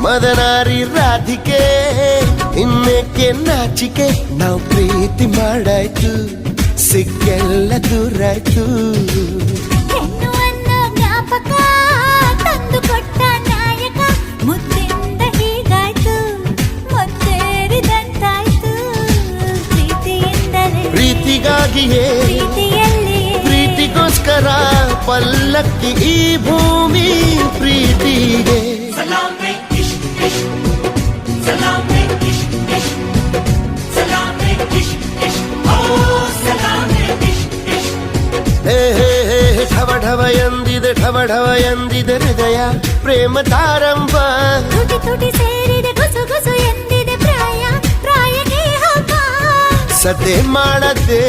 ಮದನಾರಿ ರಾಧಿಕೆ ಇನ್ನೇಕೆ ನಾಚಿಕೆ ನಾವು ಪ್ರೀತಿ ಮಾಡಾಯ್ತು ಸಿಕ್ಕೆಲ್ಲ ದೂರಾಯ್ತು ಜ್ಞಾಪಕ ತಂದು ಕೊಟ್ಟ ನಾಯಕ ಮುದ್ದಿಂದ ಹೀಗಾಯ್ತು ಮುತ್ತೇರಿದಂತಾಯ್ತು ಪ್ರೀತಿಯಿಂದಲೇ ಪ್ರೀತಿಗಾಗಿಯೇ ಪ್ರೀತಿಯಲ್ಲಿಯೇ ಪ್ರೀತಿಗೋಸ್ಕರ ಪಲ್ಲಕ್ಕಿ ಈ ಭೂಮಿ ಪ್ರೀತಿಗೆ ಢವ ಎಂದಿದೆ ಢವ ಢವ ಎಂದಿದೆ ಹೃದಯ ಪ್ರೇಮ ತಾರಂಭ ತುಟಿ ತುಟಿ ಸೇರಿದೆ ಗುಸು ಗುಸು ಎಂದಿದೆ ಪ್ರಾಯ ಪ್ರಾಯಕ್ಕೆ ಹಬ್ಬ ಸದ್ದೆ ಮಾಡದೆ